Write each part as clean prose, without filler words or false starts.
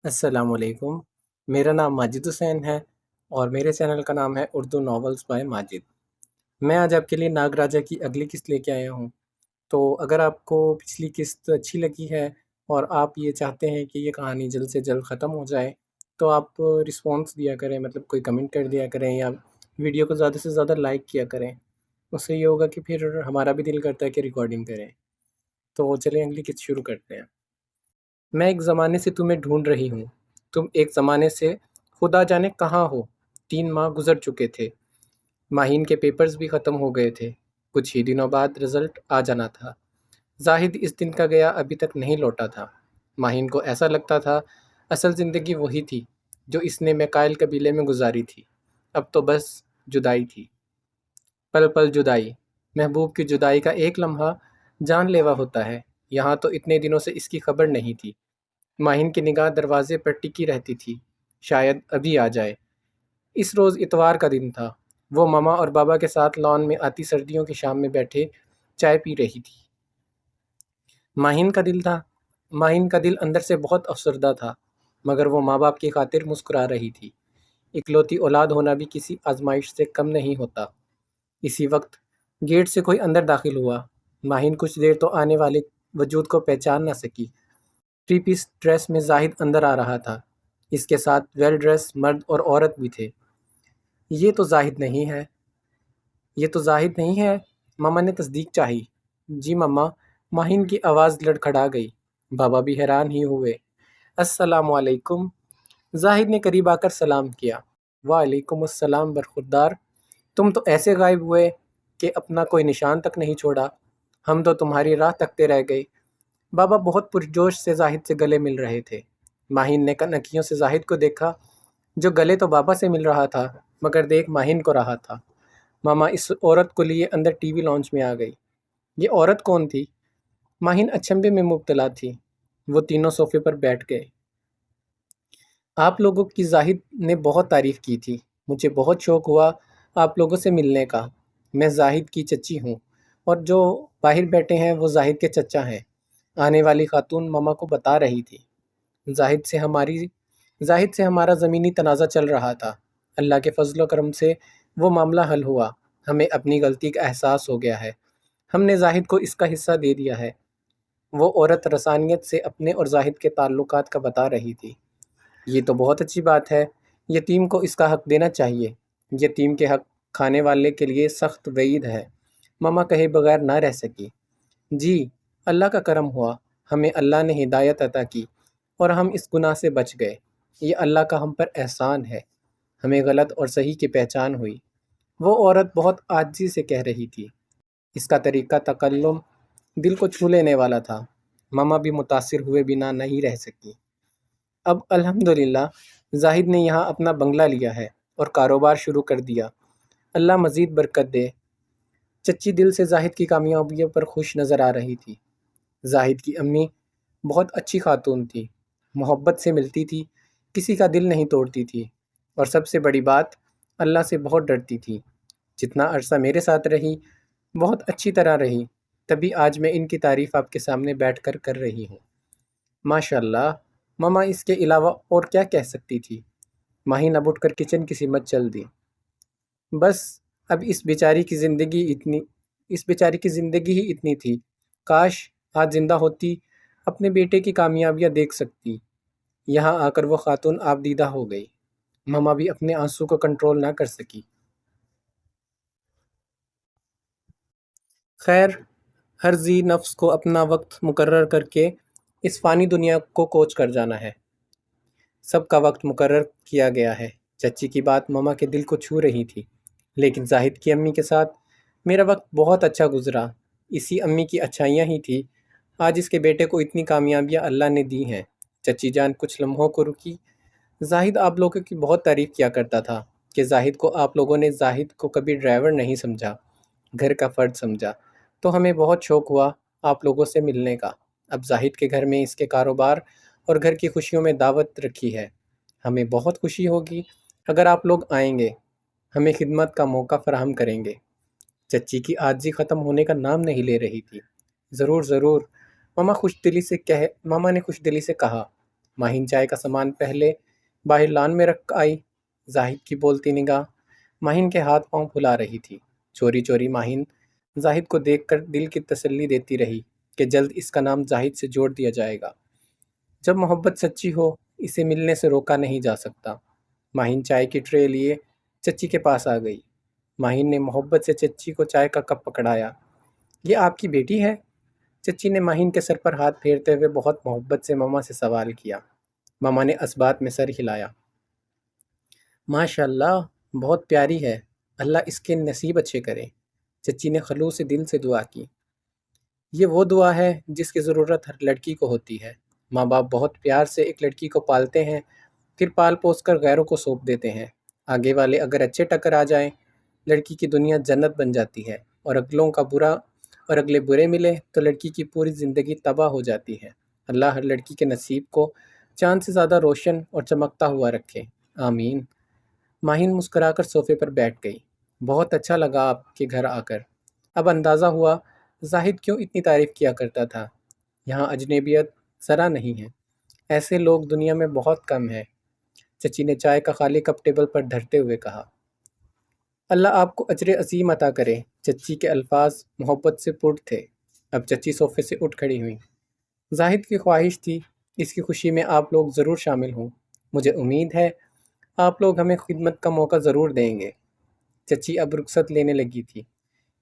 السلام علیکم۔ میرا نام ماجد حسین ہے اور میرے چینل کا نام ہے اردو ناولز بائی ماجد۔ میں آج آپ کے لیے ناگ راجا کی اگلی قسط لے کے آیا ہوں۔ تو اگر آپ کو پچھلی قسط اچھی لگی ہے اور آپ یہ چاہتے ہیں کہ یہ کہانی جلد سے جلد ختم ہو جائے تو آپ رسپانس دیا کریں، مطلب کوئی کمنٹ کر دیا کریں یا ویڈیو کو زیادہ سے زیادہ لائک کیا کریں۔ اس سے یہ ہوگا کہ پھر ہمارا بھی دل کرتا ہے کہ ریکارڈنگ کریں۔ تو چلیں اگلی قسط شروع کرتے ہیں۔ میں ایک زمانے سے تمہیں ڈھونڈ رہی ہوں، تم ایک زمانے سے خدا جانے کہاں ہو۔ 3 ماہ گزر چکے تھے، ماہین کے پیپرز بھی ختم ہو گئے تھے، کچھ ہی دنوں بعد رزلٹ آ جانا تھا۔ زاہد اس دن کا گیا ابھی تک نہیں لوٹا تھا۔ ماہین کو ایسا لگتا تھا اصل زندگی وہی تھی جو اس نے میکائل قبیلے میں گزاری تھی، اب تو بس جدائی تھی۔ پل پل جدائی، محبوب کی جدائی کا ایک لمحہ جان لیوا ہوتا ہے۔ یہاں تو اتنے دنوں سے اس کی خبر نہیں تھی۔ ماہین کی نگاہ دروازے پر ٹکی رہتی تھی، شاید ابھی آ جائے۔ اس روز اتوار کا دن تھا۔ وہ ماما اور بابا کے ساتھ لان میں آتی سردیوں کی شام میں بیٹھے چائے پی رہی تھی۔ ماہین کا دل اندر سے بہت افسردہ تھا، مگر وہ ماں باپ کی خاطر مسکرا رہی تھی۔ اکلوتی اولاد ہونا بھی کسی آزمائش سے کم نہیں ہوتا۔ اسی وقت گیٹ سے کوئی اندر داخل ہوا۔ ماہین کچھ دیر تو آنے والے وجود کو پہچان نہ سکی۔ 3 پیس ڈریس میں زاہد اندر آ رہا تھا، اس کے ساتھ ویل ڈریس مرد اور عورت بھی تھے۔ یہ تو زاہد نہیں ہے، ماما نے تصدیق چاہی۔ جی ماما، ماہین کی آواز لڑکھڑا گئی۔ بابا بھی حیران ہی ہوئے۔ السلام علیکم، زاہد نے قریب آ کر سلام کیا۔ وعلیکم السلام برخوردار، تم تو ایسے غائب ہوئے کہ اپنا کوئی نشان تک نہیں چھوڑا، ہم تو تمہاری راہ تکتے رہ گئے۔ بابا بہت پرجوش سے زاہد سے گلے مل رہے تھے۔ ماہین نے کنکیوں سے زاہد کو دیکھا، جو گلے تو بابا سے مل رہا تھا مگر دیکھ ماہین کو رہا تھا۔ ماما اس عورت کو لیے اندر ٹی وی لانچ میں آ گئی۔ یہ عورت کون تھی؟ ماہین اچنبھے میں مبتلا تھی۔ وہ تینوں صوفے پر بیٹھ گئے۔ آپ لوگوں کی زاہد نے بہت تعریف کی تھی، مجھے بہت شوق ہوا آپ لوگوں سے ملنے کا۔ میں زاہد کی چچی ہوں اور جو باہر بیٹھے ہیں وہ زاہد کے چچا ہیں، آنے والی خاتون ماما کو بتا رہی تھی۔ زاہد سے ہمارا زمینی تنازع چل رہا تھا، اللہ کے فضل و کرم سے وہ معاملہ حل ہوا۔ ہمیں اپنی غلطی کا احساس ہو گیا ہے، ہم نے زاہد کو اس کا حصہ دے دیا ہے۔ وہ عورت رسانیت سے اپنے اور زاہد کے تعلقات کا بتا رہی تھی۔ یہ تو بہت اچھی بات ہے، یتیم کو اس کا حق دینا چاہیے۔ یتیم کے حق کھانے والے کے لیے سخت وعید ہے۔ ماما کہے بغیر نہ رہ سکی۔ جی، اللہ کا کرم ہوا، ہمیں اللہ نے ہدایت عطا کی اور ہم اس گناہ سے بچ گئے۔ یہ اللہ کا ہم پر احسان ہے، ہمیں غلط اور صحیح کی پہچان ہوئی۔ وہ عورت بہت عاجزی سے کہہ رہی تھی، اس کا طریقہ تکلم دل کو چھو لینے والا تھا۔ ماما بھی متاثر ہوئے بنا نہیں رہ سکی۔ اب الحمدللہ زاہد نے یہاں اپنا بنگلہ لیا ہے اور کاروبار شروع کر دیا، اللہ مزید برکت دے۔ چچی دل سے زاہد کی کامیابیوں پر خوش نظر آ رہی تھی۔ زاہد کی امی بہت اچھی خاتون تھی، محبت سے ملتی تھی، کسی کا دل نہیں توڑتی تھی، اور سب سے بڑی بات اللہ سے بہت ڈرتی تھی۔ جتنا عرصہ میرے ساتھ رہی بہت اچھی طرح رہی، تبھی آج میں ان کی تعریف آپ کے سامنے بیٹھ کر رہی ہوں۔ ماشاءاللہ، ماما اس کے علاوہ اور کیا کہہ سکتی تھی؟ ماہین اب اٹھ کر کچن کی سمت چل دی۔ بس اب اس بیچاری کی زندگی ہی اتنی تھی، کاش آج زندہ ہوتی، اپنے بیٹے کی کامیابیاں دیکھ سکتی۔ یہاں آ کر وہ خاتون آبدیدہ ہو گئی۔ ماما بھی اپنے آنسو کو کنٹرول نہ کر سکی۔ خیر، ہر ذی نفس کو اپنا وقت مقرر کر کے اس فانی دنیا کو کوچ کر جانا ہے۔ سب کا وقت مقرر کیا گیا ہے۔ چچی کی بات ماما کے دل کو چھو رہی تھی، لیکن زاہد کی امی کے ساتھ میرا وقت بہت اچھا گزرا، اسی امی کی اچھائیاں ہی تھی، آج اس کے بیٹے کو اتنی کامیابیاں اللہ نے دی ہیں۔ چچی جان کچھ لمحوں کو رکی۔ زاہد آپ لوگوں کی بہت تعریف کیا کرتا تھا کہ زاہد کو آپ لوگوں نے زاہد کو کبھی ڈرائیور نہیں سمجھا، گھر کا فرد سمجھا، تو ہمیں بہت شوق ہوا آپ لوگوں سے ملنے کا۔ اب زاہد کے گھر میں اس کے کاروبار اور گھر کی خوشیوں میں دعوت رکھی ہے، ہمیں بہت خوشی ہوگی اگر آپ لوگ آئیں گے، ہمیں خدمت کا موقع فراہم کریں گے۔ چچی کی عاجزی ختم ہونے کا نام نہیں لے رہی تھی۔ ضرور ضرور، ماما نے خوش دلی سے کہا۔ ماہین چائے کا سامان پہلے باہر لان میں رکھ آئی۔ زاہد کی بولتی نگاہ ماہین کے ہاتھ پاؤں پھلا رہی تھی۔ چوری چوری ماہین زاہد کو دیکھ کر دل کی تسلی دیتی رہی کہ جلد اس کا نام زاہد سے جوڑ دیا جائے گا۔ جب محبت سچی ہو اسے ملنے سے روکا نہیں جا سکتا۔ ماہین چائے کی ٹرے لیے چچی کے پاس آ گئی۔ ماہین نے محبت سے چچی کو چائے کا کپ پکڑایا۔ یہ آپ کی بیٹی ہے؟ چچی نے ماہین کے سر پر ہاتھ پھیرتے ہوئے بہت محبت سے ماما سے سوال کیا۔ ماما نے اثبات میں سر ہلایا۔ ماشاء اللہ بہت پیاری ہے، اللہ اس کے نصیب اچھے کرے۔ چچی نے خلوص دل سے دعا کی۔ یہ وہ دعا ہے جس کی ضرورت ہر لڑکی کو ہوتی ہے۔ ماں باپ بہت پیار سے ایک لڑکی کو پالتے ہیں، پھر پال پوس کر غیروں کو سونپ دیتے ہیں۔ آگے والے اگر اچھے ٹکر آ جائیں، لڑکی کی دنیا جنت بن جاتی ہے، اور اگلے برے ملے تو لڑکی کی پوری زندگی تباہ ہو جاتی ہے۔ اللہ ہر لڑکی کے نصیب کو چاند سے زیادہ روشن اور چمکتا ہوا رکھے، آمین۔ ماہین مسکرا کر صوفے پر بیٹھ گئی۔ بہت اچھا لگا آپ کے گھر آ کر۔ اب اندازہ ہوا زاہد کیوں اتنی تعریف کیا کرتا تھا۔ یہاں اجنبیت ذرا نہیں ہے، ایسے لوگ دنیا میں بہت کم ہیں۔ چچی نے چائے کا خالی کپ ٹیبل پر دھرتے ہوئے کہا۔ اللہ آپ کو اجر عظیم عطا کرے۔ چچی کے الفاظ محبت سے پر تھے۔ اب چچی صوفے سے اٹھ کھڑی ہوئیں۔ زاہد کی خواہش تھی اس کی خوشی میں آپ لوگ ضرور شامل ہوں۔ مجھے امید ہے آپ لوگ ہمیں خدمت کا موقع ضرور دیں گے۔ چچی اب رخصت لینے لگی تھی۔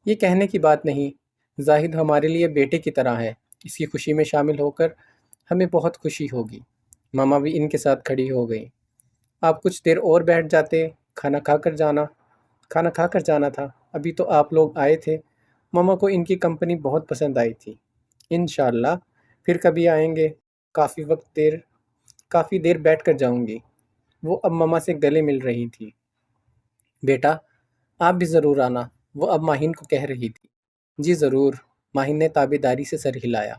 یہ کہنے کی بات نہیں، زاہد ہمارے لیے بیٹے کی طرح ہے، اس کی خوشی میں شامل ہو کر ہمیں بہت خوشی ہوگی۔ ماما بھی ان کے ساتھ کھڑی ہو گئی۔ آپ کچھ دیر اور بیٹھ جاتے، کھانا کھا کر جانا تھا، ابھی تو آپ لوگ آئے تھے۔ ماما کو ان کی کمپنی بہت پسند آئی تھی۔ انشاءاللہ پھر کبھی آئیں گے، کافی دیر بیٹھ کر جاؤں گی۔ وہ اب ماما سے گلے مل رہی تھی۔ بیٹا آپ بھی ضرور آنا، وہ اب ماہین کو کہہ رہی تھی۔ جی ضرور، ماہین نے تابعداری سے سر ہلایا۔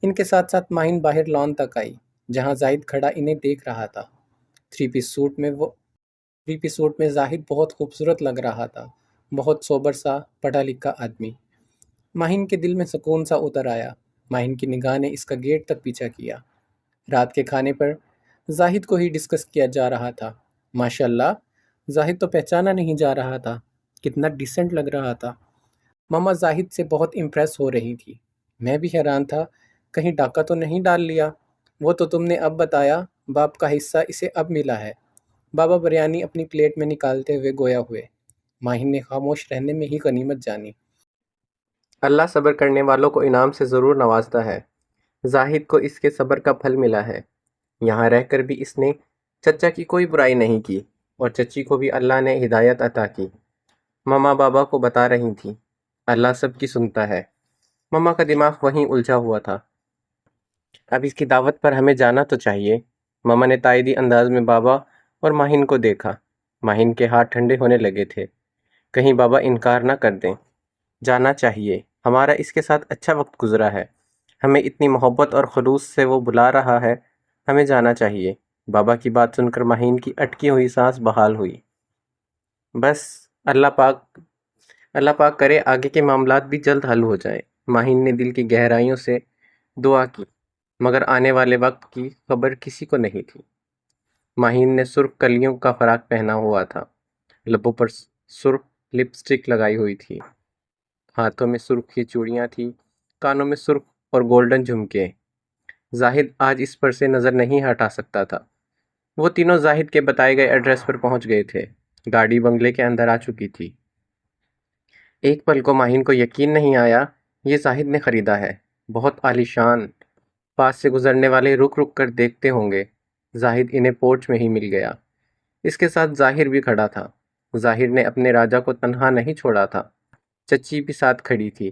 ان کے ساتھ ساتھ ماہین باہر لان تک آئی، جہاں زاہد کھڑا انہیں دیکھ رہا تھا۔ تھری پیس سوٹ میں زاہد بہت خوبصورت لگ رہا تھا، بہت سوبر سا پڑھا لکھا آدمی۔ ماہین کے دل میں سکون سا اتر آیا۔ ماہین کی نگاہ نے اس کا گیٹ تک پیچھا کیا۔ رات کے کھانے پر زاہد کو ہی ڈسکس کیا جا رہا تھا۔ ماشاءاللہ زاہد تو پہچانا نہیں جا رہا تھا، کتنا ڈیسنٹ لگ رہا تھا۔ ماما زاہد سے بہت امپریس ہو رہی تھی۔ میں بھی حیران تھا کہیں ڈاکہ تو نہیں ڈال لیا۔ وہ تو تم نے اب بتایا، باپ کا حصہ اسے اب ملا ہے۔ بابا بریانی اپنی پلیٹ میں نکالتے ہوئے گویا ہوئے۔ ماہین نے خاموش رہنے میں ہی غنیمت جانی۔ اللہ صبر کرنے والوں کو انعام سے ضرور نوازتا ہے۔ زاہد کو اس کے صبر کا پھل ملا ہے۔ یہاں رہ کر بھی اس نے چچا کی کوئی برائی نہیں کی، اور چچی کو بھی اللہ نے ہدایت عطا کی۔ ماما بابا کو بتا رہی تھی، اللہ سب کی سنتا ہے۔ ماما کا دماغ وہیں الجھا ہوا تھا۔ اب اس کی دعوت پر ہمیں جانا تو چاہیے۔ ماما نے تائیدی انداز میں بابا اور ماہین کو دیکھا۔ ماہین کے ہاتھ ٹھنڈے ہونے لگے تھے، کہیں بابا انکار نہ کر دیں۔ جانا چاہیے، ہمارا اس کے ساتھ اچھا وقت گزرا ہے، ہمیں اتنی محبت اور خلوص سے وہ بلا رہا ہے، ہمیں جانا چاہیے۔ بابا کی بات سن کر ماہین کی اٹکی ہوئی سانس بحال ہوئی۔ بس اللہ پاک کرے آگے کے معاملات بھی جلد حل ہو جائیں۔ ماہین نے دل کی گہرائیوں سے دعا کی، مگر آنے والے وقت کی خبر کسی کو نہیں تھی۔ ماہین نے سرخ کلیوں کا فراق پہنا ہوا تھا، لبوں پر سرخ لپسٹک لگائی ہوئی تھی، ہاتھوں میں سرخ کی چوڑیاں تھیں، کانوں میں سرخ اور گولڈن جھمکے۔ زاہد آج اس پر سے نظر نہیں ہٹا سکتا تھا۔ وہ تینوں زاہد کے بتائے گئے ایڈریس پر پہنچ گئے تھے۔ گاڑی بنگلے کے اندر آ چکی تھی۔ ایک پل کو ماہین کو یقین نہیں آیا یہ زاہد نے خریدا ہے، بہت عالی شان۔ پاس سے گزرنے والے رک رک کر دیکھتے ہوں گے۔ زاہد انہیں پورچ میں ہی مل گیا۔ اس کے ساتھ ظاہر بھی کھڑا تھا۔ ظاہر نے اپنے راجا کو تنہا نہیں چھوڑا تھا، چچی بھی ساتھ کھڑی تھی۔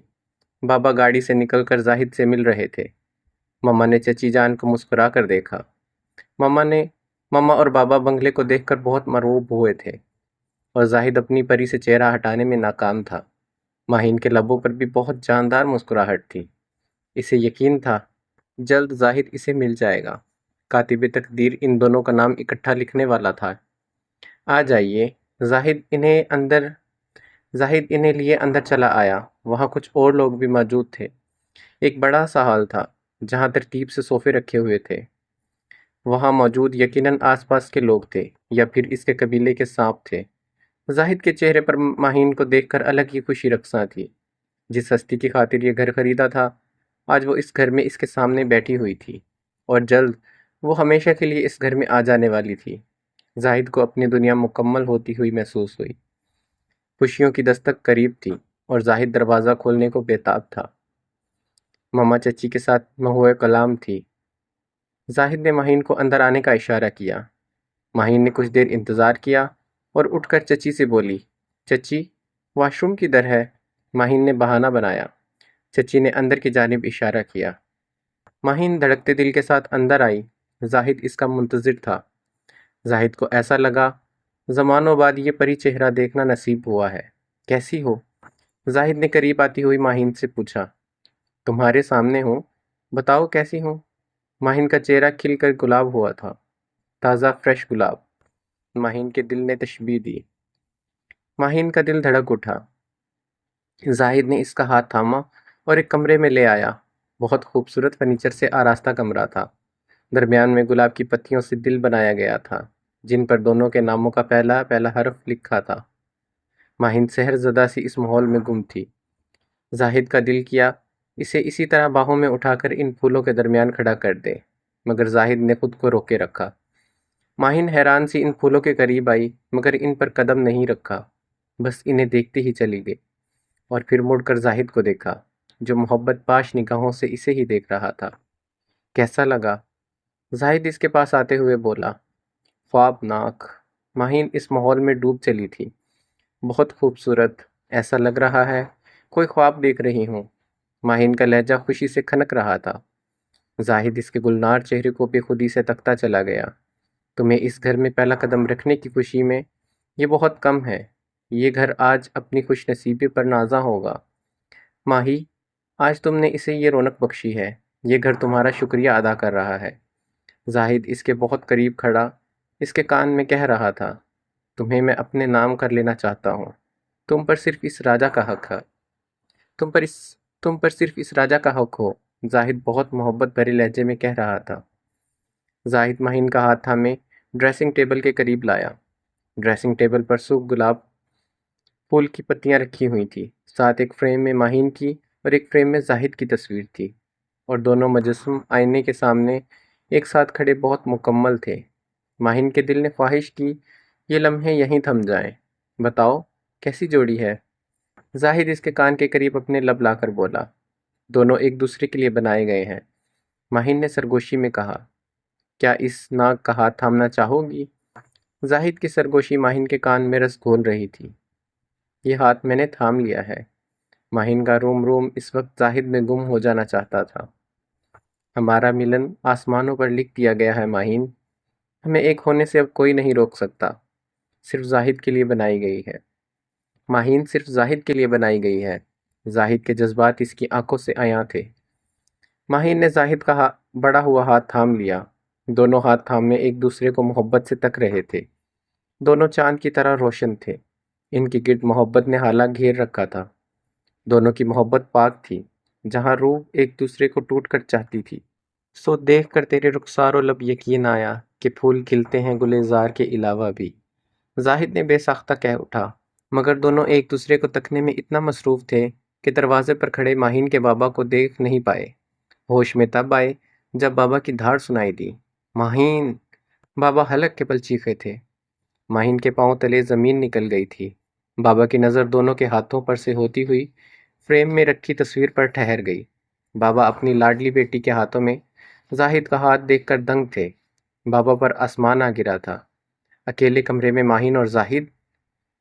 بابا گاڑی سے نکل کر زاہد سے مل رہے تھے۔ ماما نے چچی جان کو مسکرا کر دیکھا۔ ماما اور بابا بنگلے کو دیکھ کر بہت مرعوب ہوئے تھے، اور زاہد اپنی پری سے چہرہ ہٹانے میں ناکام تھا۔ ماہین کے لبوں پر بھی بہت جاندار مسکراہٹ تھی۔ اسے یقین تھا جلد زاہد اسے مل جائے گا۔ کاتب تقدیر ان دونوں کا نام اکٹھا لکھنے والا تھا۔ آ جائیے، زاہد انہیں لیے اندر چلا آیا۔ وہاں کچھ اور لوگ بھی موجود تھے۔ ایک بڑا سا ہال تھا جہاں ترتیب سے صوفے رکھے ہوئے تھے۔ وہاں موجود یقیناً آس پاس کے لوگ تھے یا پھر اس کے قبیلے کے سانپ تھے۔ زاہد کے چہرے پر ماہین کو دیکھ کر الگ ہی خوشی رقصاں تھی۔ جس ہستی کی خاطر یہ گھر خریدا تھا، آج وہ اس گھر میں اس کے سامنے بیٹھی ہوئی تھی، اور جلد وہ ہمیشہ کے لیے اس گھر میں آ جانے والی تھی۔ زاہد کو اپنی دنیا مکمل ہوتی ہوئی محسوس ہوئی۔ خوشیوں کی دستک قریب تھی اور زاہد دروازہ کھولنے کو بےتاب تھا۔ ماما چچی کے ساتھ مہوئے کلام تھی۔ زاہد نے ماہین کو اندر آنے کا اشارہ کیا۔ ماہین نے کچھ دیر انتظار کیا اور اٹھ کر چچی سے بولی، چچی، واش روم کدھر ہے؟ ماہین نے بہانہ بنایا۔ چچی نے اندر کی جانب اشارہ کیا۔ ماہین دھڑکتے دل کے ساتھ اندر آئی۔ زاہد اس کا منتظر تھا۔ زاہد کو ایسا لگا زمانوں بعد یہ پری چہرہ دیکھنا نصیب ہوا ہے۔ کیسی ہو؟ زاہد نے قریب آتی ہوئی ماہین سے پوچھا۔ تمہارے سامنے ہوں، بتاؤ کیسی ہوں؟ ماہین کا چہرہ کھل کر گلاب ہوا تھا، تازہ فریش گلاب۔ ماہین کے دل نے تشبیہ دی۔ ماہین کا دل دھڑک اٹھا۔ زاہد نے اس کا ہاتھ تھاما اور ایک کمرے میں لے آیا۔ بہت خوبصورت فرنیچر سے آراستہ کمرہ تھا۔ درمیان میں گلاب کی پتیوں سے دل بنایا گیا تھا، جن پر دونوں کے ناموں کا پہلا پہلا حرف لکھا تھا۔ ماہین سحر زدہ سی اس ماحول میں گم تھی۔ زاہد کا دل کیا اسے اسی طرح باہوں میں اٹھا کر ان پھولوں کے درمیان کھڑا کر دے، مگر زاہد نے خود کو روکے رکھا۔ ماہین حیران سی ان پھولوں کے قریب آئی، مگر ان پر قدم نہیں رکھا، بس انہیں دیکھتی ہی چلی گئی، اور پھر مڑ کر زاہد کو دیکھا، جو محبت پاش نگاہوں سے اسے ہی دیکھ رہا تھا۔ کیسا لگا؟ زاہد اس کے پاس آتے ہوئے بولا۔ خوابناک۔ ماہین اس ماحول میں ڈوب چلی تھی۔ بہت خوبصورت، ایسا لگ رہا ہے کوئی خواب دیکھ رہی ہوں۔ ماہین کا لہجہ خوشی سے کھنک رہا تھا۔ زاہد اس کے گلنار چہرے کو بے خودی سے تکتا چلا گیا۔ تمہیں اس گھر میں پہلا قدم رکھنے کی خوشی میں یہ بہت کم ہے۔ یہ گھر آج اپنی خوش نصیبی پر نازاں ہوگا۔ ماہی، آج تم نے اسے یہ رونق بخشی ہے۔ یہ گھر تمہارا شکریہ ادا کر رہا ہے۔ زاہد اس کے بہت قریب کھڑا اس کے کان میں کہہ رہا تھا، تمہیں میں اپنے نام کر لینا چاہتا ہوں۔ تم پر صرف اس راجہ کا حق ہے۔ تم پر صرف اس راجہ کا حق ہو، زاہد بہت محبت بھرے لہجے میں کہہ رہا تھا۔ زاہد ماہین کا ہاتھ تھامے ڈریسنگ ٹیبل کے قریب لایا۔ ڈریسنگ ٹیبل پر سرخ گلاب پھول کی پتیاں رکھی ہوئی تھی، ساتھ ایک فریم میں ماہین کی اور ایک فریم میں زاہد کی تصویر تھی، اور دونوں مجسم آئینے کے سامنے ایک ساتھ کھڑے بہت مکمل تھے۔ ماہین کے دل نے خواہش کی یہ لمحے یہیں تھم جائیں۔ بتاؤ کیسی جوڑی ہے؟ زاہد اس کے کان کے قریب اپنے لب لا کر بولا، دونوں ایک دوسرے کے لیے بنائے گئے ہیں۔ ماہین نے سرگوشی میں کہا، کیا اس ناگ کا ہاتھ تھامنا چاہو گی؟ زاہد کی سرگوشی ماہین کے کان میں رس گھول رہی تھی۔ یہ ہاتھ میں نے تھام لیا ہے۔ ماہین کا روم روم اس وقت زاہد میں گم ہو جانا چاہتا تھا۔ ہمارا ملن آسمانوں پر لکھ دیا گیا ہے ماہین، ہمیں ایک ہونے سے اب کوئی نہیں روک سکتا۔ صرف زاہد کے لیے بنائی گئی ہے۔ ماہین صرف زاہد کے لیے بنائی گئی ہے۔ زاہد کے جذبات اس کی آنکھوں سے عیاں تھے۔ ماہین نے زاہد کا بڑا ہوا ہاتھ تھام لیا۔ دونوں ہاتھ تھامے ایک دوسرے کو محبت سے تک رہے تھے۔ دونوں چاند کی طرح روشن تھے۔ ان کی گرد محبت نے حالہ گھیر رکھا تھا۔ دونوں کی محبت پاک تھی، جہاں روح ایک دوسرے کو ٹوٹ کر چاہتی تھی۔ سو دیکھ کر تیرے رخسار و لب یقین آیا کہ پھول کھلتے ہیں گلزار کے علاوہ بھی، زاہد نے بے ساختہ کہہ اٹھا، مگر دونوں ایک دوسرے کو تکنے میں اتنا مصروف تھے کہ دروازے پر کھڑے ماہین کے بابا کو دیکھ نہیں پائے۔ ہوش میں تب آئے جب بابا کی دھاڑ سنائی دی۔ ماہین! بابا حلق کے بل چیخے تھے۔ ماہین کے پاؤں تلے زمین نکل گئی تھی۔ بابا کی نظر دونوں کے ہاتھوں پر سے ہوتی ہوئی فریم میں رکھی تصویر پر ٹھہر گئی۔ بابا اپنی لاڈلی بیٹی کے ہاتھوں میں زاہد کا ہاتھ دیکھ کر دنگ تھے۔ بابا پر آسمان آ گرا تھا۔ اکیلے کمرے میں ماہین اور زاہد۔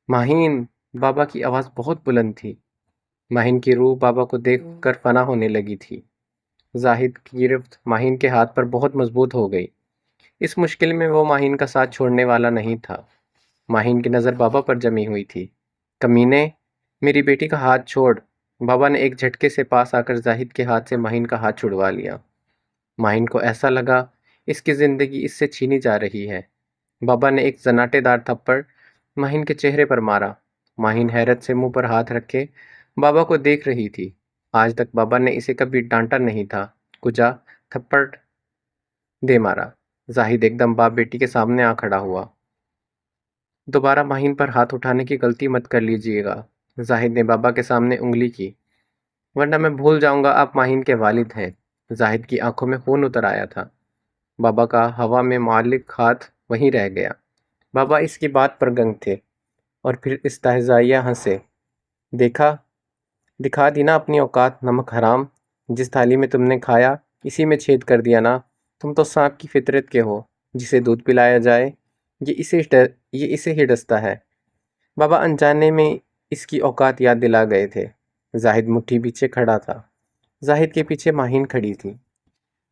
ماہین! بابا کی آواز بہت بلند تھی۔ ماہین کی روح بابا کو دیکھ کر فنا ہونے لگی تھی۔ زاہد کی گرفت ماہین کے ہاتھ پر بہت مضبوط ہو گئی۔ اس مشکل میں وہ ماہین کا ساتھ چھوڑنے والا نہیں تھا۔ ماہین کی نظر بابا پر جمی ہوئی تھی۔ کمینے، میری بیٹی کا ہاتھ چھوڑ! بابا نے ایک جھٹکے سے پاس آ کر زاہد کے ہاتھ سے ماہین کا ہاتھ چھڑوا لیا۔ ماہین کو ایسا لگا اس کی زندگی اس سے چھینی جا رہی ہے۔ بابا نے ایک زناٹے دار تھپڑ ماہین کے چہرے پر مارا۔ ماہین حیرت سے منہ پر ہاتھ رکھے بابا کو دیکھ رہی تھی۔ آج تک بابا نے اسے کبھی ڈانٹا نہیں تھا، کجا تھپڑ دے مارا۔ زاہد ایک دم باپ بیٹی کے سامنے آ کھڑا ہوا۔ دوبارہ ماہین پر ہاتھ اٹھانے کی غلطی مت کر لیجیے گا، زاہد نے بابا کے سامنے انگلی کی، ورنہ میں بھول جاؤں گا آپ ماہین کے والد ہیں۔ زاہد کی آنکھوں میں خون اتر آیا تھا۔ بابا کا ہوا میں معلق ہاتھ وہیں رہ گیا۔ بابا اس کی بات پر گنگ تھے اور پھر استہزائیہ ہنسے۔ دیکھا، دکھا دی نا اپنی اوقات، نمک حرام، جس تھالی میں تم نے کھایا اسی میں چھید کر دیا نا۔ تم تو سانپ کی فطرت کے ہو، جسے دودھ پلایا جائے یہ اسے ہی ڈستا ہے۔ بابا انجانے میں اس کی اوقات یاد دلا گئے تھے۔ زاہد مٹھی پیچھے کھڑا تھا۔ زاہد کے پیچھے ماہین کھڑی تھی،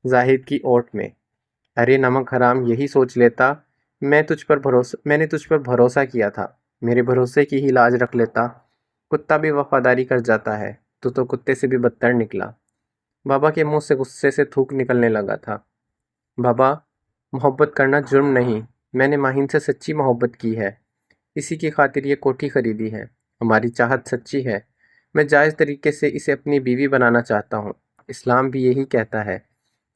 زاہد کی اوٹ میں۔ ارے نمک حرام، یہی سوچ لیتا میں نے تجھ پر بھروسہ کیا تھا، میرے بھروسے کی ہی لاج رکھ لیتا۔ کتا بھی وفاداری کر جاتا ہے، تو کتے سے بھی بدتر نکلا۔ بابا کے منہ سے غصے سے تھوک نکلنے لگا تھا۔ بابا، محبت کرنا جرم نہیں، میں نے ماہین سے سچی محبت کی ہے، اسی کی خاطر یہ کوٹھی خریدی ہے۔ ہماری چاہت سچی ہے، میں جائز طریقے سے اسے اپنی بیوی بنانا چاہتا ہوں، اسلام بھی یہی کہتا ہے،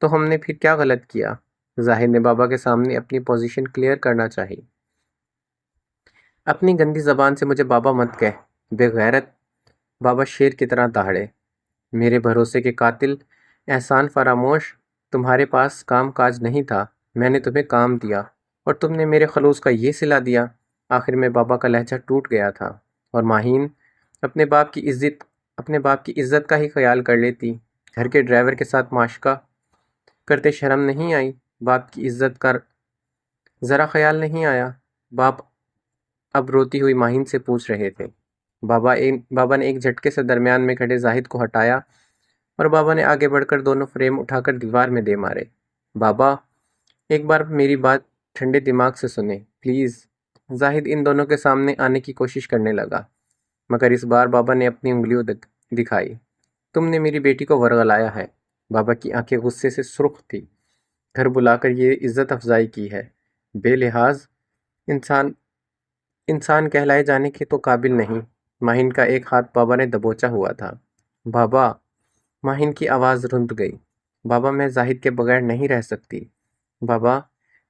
تو ہم نے پھر کیا غلط کیا؟ زاہد نے بابا کے سامنے اپنی پوزیشن کلیئر کرنا چاہی۔ اپنی گندی زبان سے مجھے بابا مت کہہ، بے غیرت۔ بابا شیر کی طرح دہاڑے۔ میرے بھروسے کے قاتل، احسان فراموش، تمہارے پاس کام کاج نہیں تھا، میں نے تمہیں کام دیا اور تم نے میرے خلوص کا یہ صلہ دیا۔ آخر میں بابا کا لہجہ ٹوٹ گیا تھا، اور ماہین اپنے باپ کی عزت کا ہی خیال کر لیتی، گھر کے ڈرائیور کے ساتھ معاشقہ کرتے شرم نہیں آئی؟ باپ کی عزت کا ذرا خیال نہیں آیا؟ باپ اب روتی ہوئی ماہین سے پوچھ رہے تھے۔ بابا نے ایک جھٹکے سے درمیان میں کھڑے زاہد کو ہٹایا اور بابا نے آگے بڑھ کر دونوں فریم اٹھا کر دیوار میں دے مارے۔ بابا، ایک بار میری بات ٹھنڈے دماغ سے سنیں پلیز۔ زاہد ان دونوں کے سامنے آنے کی کوشش کرنے لگا، مگر اس بار بابا نے اپنی انگلیوں دکھائی۔ تم نے میری بیٹی کو ورغلایا ہے۔ بابا کی آنکھیں غصے سے سرخ تھی۔ گھر بلا کر یہ عزت افزائی کی ہے، بے لحاظ انسان کہلائے جانے کے تو قابل نہیں۔ ماہین کا ایک ہاتھ بابا نے دبوچا ہوا تھا۔ بابا، ماہین کی آواز رند گئی۔ بابا، میں زاہد کے بغیر نہیں رہ سکتی۔ بابا،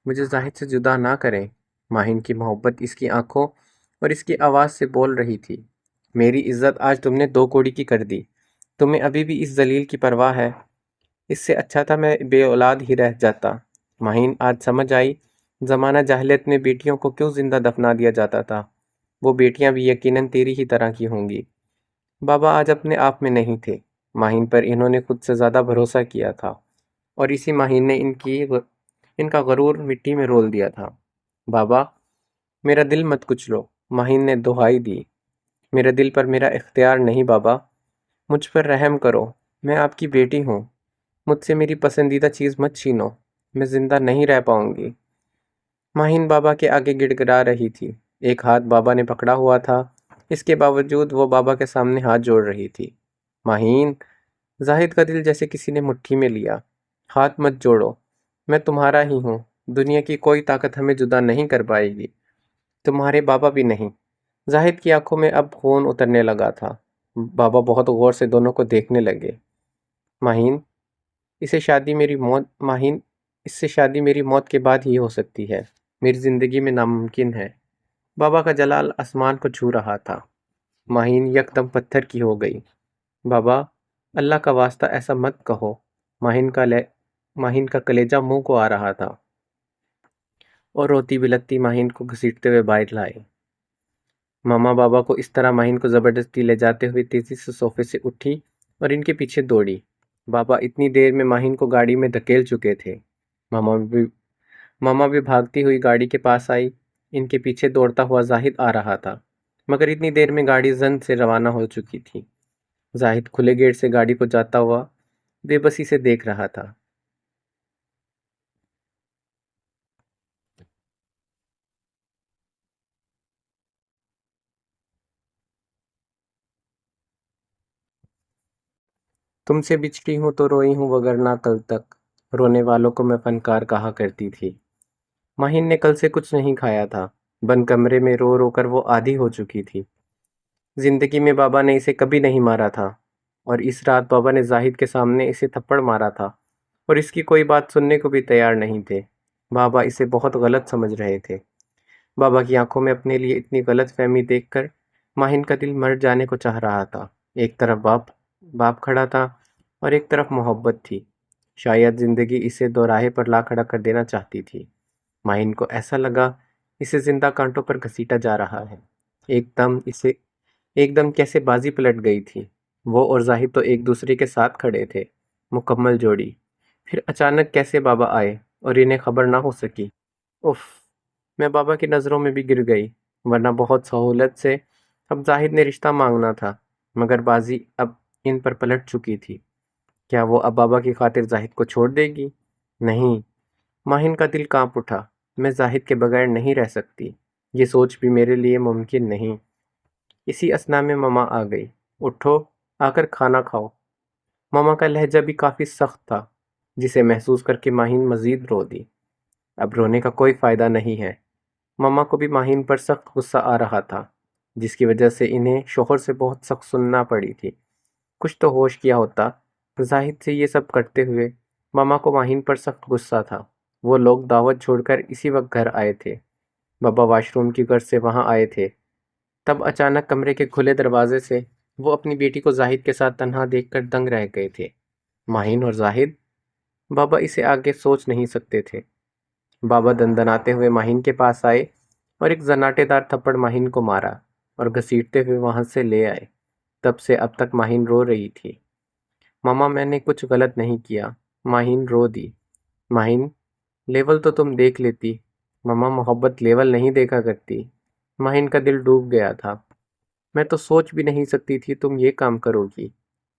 مجھے زاہد سے جدا نہ کریں۔ ماہین کی محبت اس کی آنکھوں اور اس کی آواز سے بول رہی تھی۔ میری عزت آج تم نے دو کوڑی کی کر دی۔ تمہیں ابھی بھی اس ذلیل کی پرواہ ہے؟ اس سے اچھا تھا میں بے اولاد ہی رہ جاتا۔ ماہین، آج سمجھ آئی زمانہ جاہلیت میں بیٹیوں کو کیوں زندہ دفنا دیا جاتا تھا۔ وہ بیٹیاں بھی یقیناً تیری ہی طرح کی ہوں گی۔ بابا آج اپنے آپ میں نہیں تھے۔ ماہین پر انہوں نے خود سے زیادہ بھروسہ کیا تھا، اور اسی ماہین نے ان کا غرور مٹی میں رول دیا تھا۔ بابا، میرا دل مت کچلو، ماہین نے دہائی دی۔ میرے دل پر میرا اختیار نہیں بابا، مجھ پر رحم کرو، میں آپ کی بیٹی ہوں، مجھ سے میری پسندیدہ چیز مت چھینو، میں زندہ نہیں رہ پاؤں گی۔ ماہین بابا کے آگے گڑ گڑا رہی تھی، ایک ہاتھ بابا نے پکڑا ہوا تھا، اس کے باوجود وہ بابا کے سامنے ہاتھ جوڑ رہی تھی۔ ماہین، زاہد کا دل جیسے کسی نے مٹھی میں لیا۔ ہاتھ مت جوڑو، میں تمہارا ہی ہوں، دنیا کی کوئی طاقت ہمیں جدا نہیں کر پائے گی، تمہارے بابا بھی نہیں۔ زاہد کی آنکھوں میں اب خون اترنے لگا تھا۔ بابا بہت غور سے دونوں کو دیکھنے لگے۔ ماہین، اس سے شادی میری موت کے بعد ہی ہو سکتی ہے، میری زندگی میں ناممکن ہے۔ بابا کا جلال آسمان کو چھو رہا تھا۔ ماہین یکدم پتھر کی ہو گئی۔ بابا، اللہ کا واسطہ ایسا مت کہو۔ ماہین کا کلیجہ منہ کو آ رہا تھا، اور روتی بلکتی ماہین کو گھسیٹتے ہوئے باہر لائے۔ ماما بابا کو اس طرح ماہین کو زبردستی لے جاتے ہوئے تیزی سے صوفے سے اٹھی اور ان کے پیچھے دوڑی۔ بابا اتنی دیر میں ماہین کو گاڑی میں دھکیل چکے تھے۔ ماما بھی بھاگتی ہوئی گاڑی کے پاس آئی۔ ان کے پیچھے دوڑتا ہوا زاہد آ رہا تھا، مگر اتنی دیر میں گاڑی زند سے روانہ ہو چکی تھی۔ زاہد کھلے گیٹ سے گاڑی کو جاتا ہوا بے بسی سے دیکھ رہا تھا۔ تم سے بچھڑی ہوں تو روئی ہوں وگرنہ کل تک، رونے والوں کو میں فنکار کہا کرتی تھی۔ ماہین نے کل سے کچھ نہیں کھایا تھا، بند کمرے میں رو رو کر وہ آدھی ہو چکی تھی۔ زندگی میں بابا نے اسے کبھی نہیں مارا تھا، اور اس رات بابا نے زاہد کے سامنے اسے تھپڑ مارا تھا، اور اس کی کوئی بات سننے کو بھی تیار نہیں تھے۔ بابا اسے بہت غلط سمجھ رہے تھے۔ بابا کی آنکھوں میں اپنے لیے اتنی غلط فہمی دیکھ کر ماہین کا دل مر جانے کو چاہ رہا تھا۔ ایک طرف باپ کھڑا تھا اور ایک طرف محبت تھی۔ شاید زندگی اسے دوراہے پر لا کھڑا کر دینا چاہتی تھی۔ ماہین کو ایسا لگا اسے زندہ کانٹوں پر گھسیٹا جا رہا ہے۔ ایک دم کیسے بازی پلٹ گئی تھی۔ وہ اور زاہد تو ایک دوسرے کے ساتھ کھڑے تھے، مکمل جوڑی۔ پھر اچانک کیسے بابا آئے اور انہیں خبر نہ ہو سکی۔ اف، میں بابا کی نظروں میں بھی گر گئی، ورنہ بہت سہولت سے اب زاہد نے رشتہ مانگنا تھا، مگر بازی اب ان پر پلٹ چکی تھی۔ کیا وہ اب بابا کی خاطر زاہد کو چھوڑ دے گی؟ نہیں۔ ماہین کا دل کانپ اٹھا۔ میں زاہد کے بغیر نہیں رہ سکتی، یہ سوچ بھی میرے لیے ممکن نہیں۔ اسی اثنا میں ماما آ گئی۔ اٹھو، آ کر کھانا کھاؤ۔ ماما کا لہجہ بھی کافی سخت تھا، جسے محسوس کر کے ماہین مزید رو دی۔ اب رونے کا کوئی فائدہ نہیں ہے۔ ماما کو بھی ماہین پر سخت غصہ آ رہا تھا، جس کی وجہ سے انہیں شوہر سے بہت سخت سننا پڑی تھی۔ کچھ تو ہوش کیا ہوتا۔ زاہد سے یہ سب کرتے ہوئے ماما کو ماہین پر سخت غصہ تھا۔ وہ لوگ دعوت چھوڑ کر اسی وقت گھر آئے تھے۔ بابا واش روم کی غرض سے وہاں آئے تھے، تب اچانک کمرے کے کھلے دروازے سے وہ اپنی بیٹی کو زاہد کے ساتھ تنہا دیکھ کر دنگ رہ گئے تھے۔ ماہین اور زاہد؟ بابا اسے آگے سوچ نہیں سکتے تھے۔ بابا دندناتے ہوئے ماہین کے پاس آئے اور ایک زناٹے دار تھپڑ ماہین کو مارا اور گھسیٹتے ہوئے وہاں سے لے آئے۔ تب سے اب تک ماہین رو رہی تھی۔ ماما، میں نے کچھ غلط نہیں کیا۔ ماہین رو دی۔ ماہین، لیول تو تم دیکھ لیتی۔ ماما، محبت لیول نہیں دیکھا کرتی۔ ماہین کا دل ڈوب گیا تھا۔ میں تو سوچ بھی نہیں سکتی تھی تم یہ کام کرو گی۔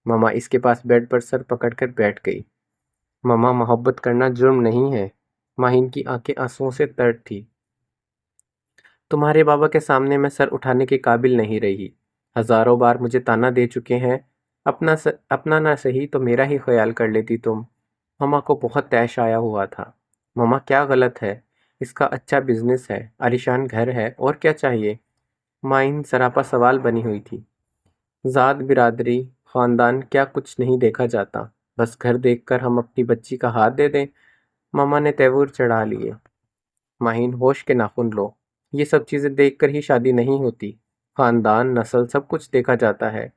ماما اس کے پاس بیڈ پر سر پکڑ کر بیٹھ گئی۔ ماما، محبت کرنا جرم نہیں ہے۔ ماہین کی آنکھیں آنسوؤں سے تر تھی۔ تمہارے بابا کے سامنے میں سر اٹھانے کے قابل نہیں رہی۔ ہزاروں بار مجھے تانا دے چکے ہیں، اپنا نہ صحیح تو میرا ہی خیال کر لیتی تم۔ ماما کو بہت طیش آیا ہوا تھا۔ ماما، کیا غلط ہے؟ اس کا اچھا بزنس ہے، عالیشان گھر ہے، اور کیا چاہیے؟ ماہین سراپا سوال بنی ہوئی تھی۔ ذات، برادری، خاندان، کیا کچھ نہیں دیکھا جاتا؟ بس گھر دیکھ کر ہم اپنی بچی کا ہاتھ دے دیں؟ ماما نے تیور چڑھا لیے۔ ماہین، ہوش کے ناخن لو۔ یہ سب چیزیں دیکھ کر ہی شادی نہیں ہوتی۔ خاندان، نسل، سب کچھ دیکھا جاتا ہے۔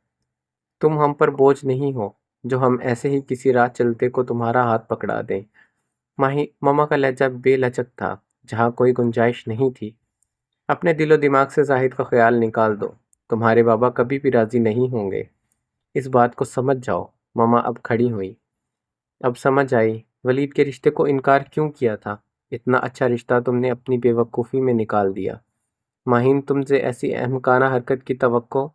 تم ہم پر بوجھ نہیں ہو جو ہم ایسے ہی کسی راہ چلتے کو تمہارا ہاتھ پکڑا دیں۔ ماما کا لہجہ بے لچک تھا، جہاں کوئی گنجائش نہیں تھی۔ اپنے دل و دماغ سے زاہد کا خیال نکال دو۔ تمہارے بابا کبھی بھی راضی نہیں ہوں گے، اس بات کو سمجھ جاؤ۔ ماما اب کھڑی ہوئی۔ اب سمجھ آئی ولید کے رشتے کو انکار کیوں کیا تھا۔ اتنا اچھا رشتہ تم نے اپنی بے وقوفی میں نکال دیا۔ ماہین، تم سے ایسی احمقانہ حرکت کی توقع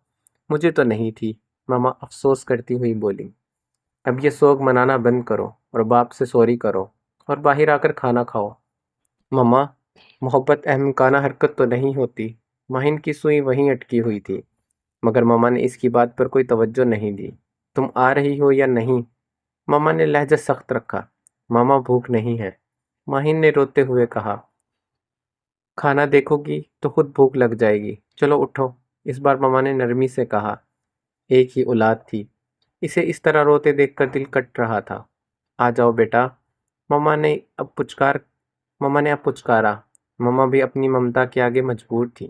مجھے تو نہیں تھی۔ ماما افسوس کرتی ہوئی بولی۔ اب یہ سوگ منانا بند کرو اور باپ سے سوری کرو اور باہر آ کر کھانا کھاؤ۔ ماما، محبت احمقانہ حرکت تو نہیں ہوتی۔ ماہین کی سوئی وہیں اٹکی ہوئی تھی، مگر ماما نے اس کی بات پر کوئی توجہ نہیں دی۔ تم آ رہی ہو یا نہیں؟ ماما نے لہجہ سخت رکھا۔ ماما، بھوک نہیں ہے۔ ماہین نے روتے ہوئے کہا۔ کھانا دیکھو گی تو خود بھوک لگ جائے گی، چلو اٹھو۔ اس بار ماما نے نرمی سے کہا۔ ایک ہی اولاد تھی، اسے اس طرح روتے دیکھ کر دل کٹ رہا تھا۔ آ جاؤ بیٹا، ماما نے اب پچکارا۔ ماما بھی اپنی ممتا کے آگے مجبور تھی۔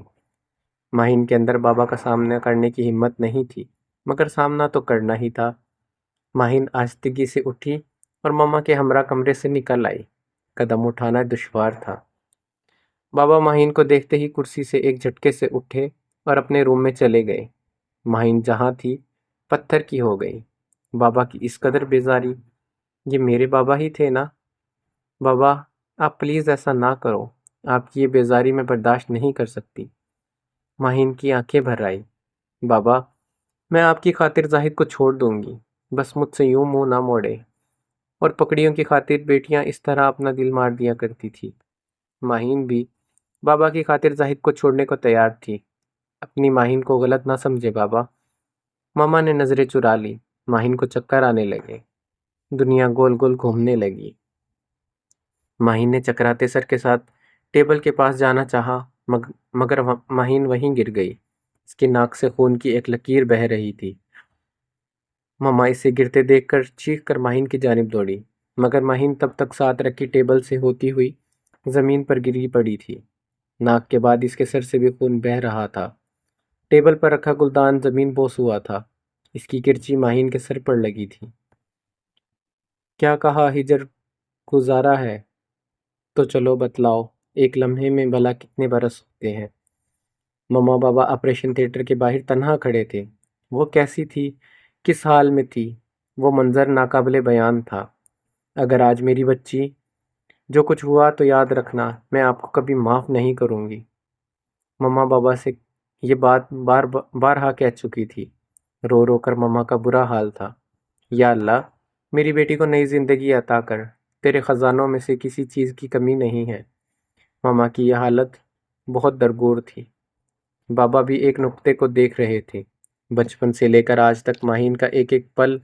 ماہین کے اندر بابا کا سامنا کرنے کی ہمت نہیں تھی، مگر سامنا تو کرنا ہی تھا۔ ماہین آہستگی سے اٹھی اور ماما کے ہمراہ کمرے سے نکل آئی۔ قدم اٹھانا دشوار تھا۔ بابا ماہین کو دیکھتے ہی کرسی سے ایک جھٹکے سے اٹھے اور اپنے روم میں چلے گئے۔ ماہین جہاں تھی پتھر کی ہو گئی۔ بابا کی اس قدر بیزاری، یہ میرے بابا ہی تھے نا؟ بابا، آپ پلیز ایسا نہ کرو، آپ کی یہ بیزاری میں برداشت نہیں کر سکتی۔ ماہین کی آنکھیں بھر آئی۔ بابا، میں آپ کی خاطر زاہد کو چھوڑ دوں گی، بس مجھ سے یوں منہ نہ موڑے۔ اور پکڑیوں کی خاطر بیٹیاں اس طرح اپنا دل مار دیا کرتی تھی۔ ماہین بھی بابا کی خاطر زاہد کو چھوڑنے کو تیار تھی۔ اپنی ماہین کو غلط نہ سمجھے بابا۔ ماما نے نظریں چرا لی۔ ماہین کو چکر آنے لگے، دنیا گول گول گھومنے لگی۔ ماہین نے چکراتے سر کے ساتھ ٹیبل کے پاس جانا چاہا، مگر ماہین وہیں گر گئی۔ اس کی ناک سے خون کی ایک لکیر بہہ رہی تھی۔ ماما اسے گرتے دیکھ کر چیخ کر ماہین کی جانب دوڑی، مگر ماہین تب تک ساتھ رکھی ٹیبل سے ہوتی ہوئی زمین پر گری پڑی تھی۔ ناک کے بعد اس کے سر سے بھی خون بہہ رہا تھا۔ ٹیبل پر رکھا گلدان زمین بوس ہوا تھا۔ اس کی کرچی ماہین کے سر پر لگی تھی۔ کیا کہا ہجر گزارا ہے؟ تو چلو بتلاؤ، ایک لمحے میں بھلا کتنے برس ہوتے ہیں؟ مما بابا آپریشن تھیٹر کے باہر تنہا کھڑے تھے۔ وہ کیسی تھی؟ کس حال میں تھی؟ وہ منظر ناقابل بیان تھا۔ اگر آج میری بچی، جو کچھ ہوا تو یاد رکھنا میں آپ کو کبھی معاف نہیں کروں گی۔ مما بابا سے یہ بات بارہا کہہ چکی تھی۔ رو رو کر مما کا برا حال تھا۔ یا اللہ، میری بیٹی کو نئی زندگی عطا کر، تیرے خزانوں میں سے کسی چیز کی کمی نہیں ہے۔ مما کی یہ حالت بہت درگور تھی۔ بابا بھی ایک نقطے کو دیکھ رہے تھے۔ بچپن سے لے کر آج تک ماہین کا ایک ایک پل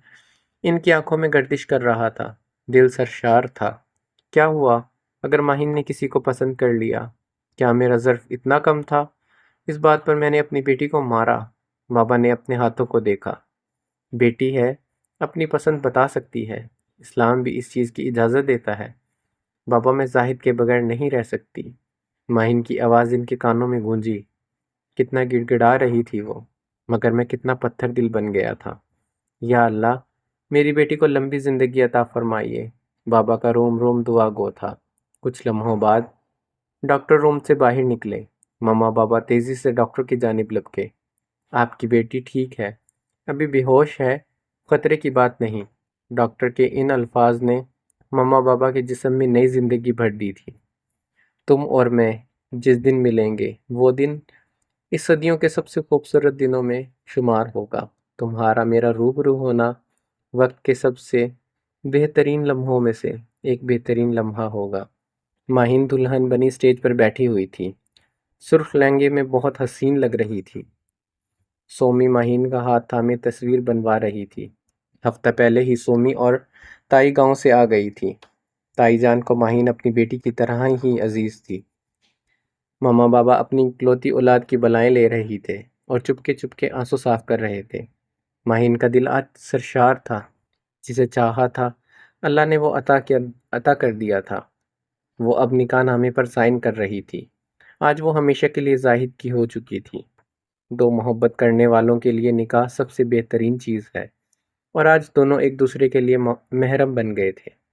ان کی آنکھوں میں گردش کر رہا تھا۔ دل سرشار تھا۔ کیا ہوا اگر ماہین نے کسی کو پسند کر لیا؟ کیا میرا ظرف اتنا کم تھا؟ اس بات پر میں نے اپنی بیٹی کو مارا۔ بابا نے اپنے ہاتھوں کو دیکھا۔ بیٹی ہے، اپنی پسند بتا سکتی ہے۔ اسلام بھی اس چیز کی اجازت دیتا ہے۔ بابا، میں زاہد کے بغیر نہیں رہ سکتی۔ ماہین کی آواز ان کے کانوں میں گونجی۔ کتنا گڑ گڑا رہی تھی وہ، مگر میں کتنا پتھر دل بن گیا تھا۔ یا اللہ، میری بیٹی کو لمبی زندگی عطا فرمائیے۔ بابا کا روم روم دعا گو تھا۔ کچھ لمحوں بعد ڈاکٹر روم سے باہر نکلے۔ مما بابا تیزی سے ڈاکٹر کی جانب لپکے۔ آپ کی بیٹی ٹھیک ہے، ابھی بے ہوش ہے، خطرے کی بات نہیں۔ ڈاکٹر کے ان الفاظ نے مما بابا کے جسم میں نئی زندگی بھر دی تھی۔ تم اور میں جس دن ملیں گے، وہ دن اس صدیوں کے سب سے خوبصورت دنوں میں شمار ہوگا۔ تمہارا میرا روبرو ہونا وقت کے سب سے بہترین لمحوں میں سے ایک بہترین لمحہ ہوگا۔ ماہین دلہن بنی اسٹیج پر بیٹھی ہوئی تھی۔ سرخ لہنگے میں بہت حسین لگ رہی تھی۔ سومی ماہین کا ہاتھ تھامے تصویر بنوا رہی تھی۔ ہفتہ پہلے ہی سومی اور تائی گاؤں سے آ گئی تھی۔ تائی جان کو ماہین اپنی بیٹی کی طرح ہی عزیز تھی۔ ماما بابا اپنی اکلوتی اولاد کی بلائیں لے رہی تھے اور چپکے چپکے آنسو صاف کر رہے تھے۔ ماہین کا دل آج سرشار تھا۔ جسے چاہا تھا اللہ نے وہ عطا کر دیا تھا۔ وہ اب نکاح نامے پر سائن کر رہی تھی۔ آج وہ ہمیشہ کے لیے زاہد کی ہو چکی تھی۔ دو محبت کرنے والوں کے لیے نکاح سب سے بہترین چیز ہے، اور آج دونوں ایک دوسرے کے لیے محرم بن گئے تھے۔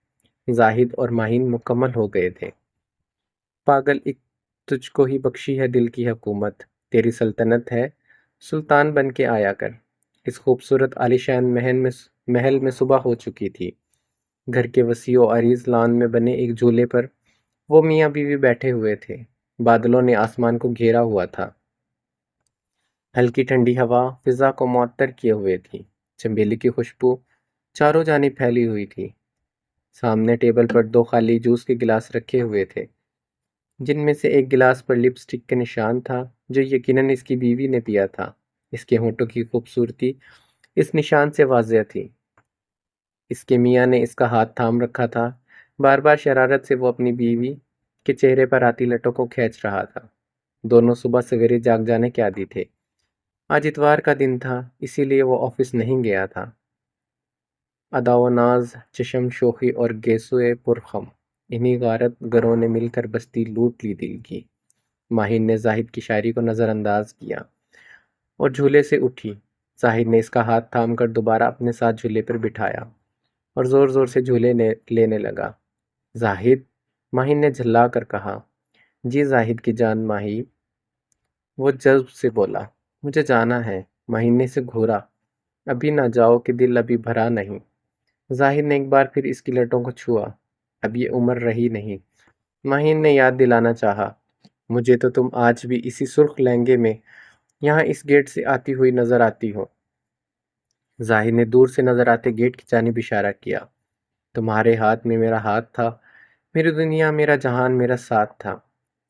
زاہد اور ماہین مکمل ہو گئے تھے۔ پاگل، ایک تجھ کو ہی بخشی ہے دل کی حکومت، تیری سلطنت ہے، سلطان بن کے آیا کر۔ اس خوبصورت عالیشان محل میں صبح ہو چکی تھی۔ گھر کے وسیع و عریض لان میں بنے ایک جھولے پر وہ میاں بیوی بیٹھے ہوئے تھے۔ بادلوں نے آسمان کو گھیرا ہوا تھا۔ ہلکی ٹھنڈی ہوا فضا کو معطر کیے ہوئے تھی۔ چنبیلی کی خوشبو چاروں جانب پھیلی ہوئی تھی۔ سامنے ٹیبل پر دو خالی جوس کے گلاس رکھے ہوئے تھے، جن میں سے ایک گلاس پر لپسٹک کا نشان تھا جو یقیناً اس کی بیوی نے پیا تھا۔ اس کے ہونٹوں کی خوبصورتی اس نشان سے واضح تھی۔ اس کے میاں نے اس کا ہاتھ تھام رکھا تھا۔ بار بار شرارت سے وہ اپنی بیوی کے چہرے پر آتی لٹوں کو کھینچ رہا تھا۔ دونوں صبح سویرے جاگ جانے کے عادی تھے۔ آج اتوار کا دن تھا، اسی لیے وہ آفس نہیں گیا تھا۔ ادا و ناز، چشم شوخی اور گیسوئے پرخم، انہی غارت گروں نے مل کر بستی لوٹ لی دل کی۔ ماہین نے زاہد کی شاعری کو نظر انداز کیا اور جھولے سے اٹھی۔ زاہد نے اس کا ہاتھ تھام کر دوبارہ اپنے ساتھ جھولے پر بٹھایا اور زور زور سے جھولے لینے لگا۔ زاہد، ماہین نے جھلا کر کہا۔ جی زاہد کی جان ماہی، وہ جذب سے بولا۔ مجھے جانا ہے۔ ماہین نے اسے گھورا۔ ابھی نہ جاؤ کہ دل ابھی بھرا نہیں۔ زاہد نے ایک بار پھر اس کی لٹوں کو چھوا۔ اب یہ عمر رہی نہیں۔ ماہین نے یاد دلانا چاہا۔ مجھے تو تم آج بھی اسی سرخ لہنگے میں یہاں اس گیٹ سے آتی ہوئی نظر آتی ہو۔ زاہد نے دور سے نظر آتے گیٹ کی جانب اشارہ کیا۔ تمہارے ہاتھ میں میرا ہاتھ تھا، میری دنیا، میرا جہان، میرا ساتھ تھا۔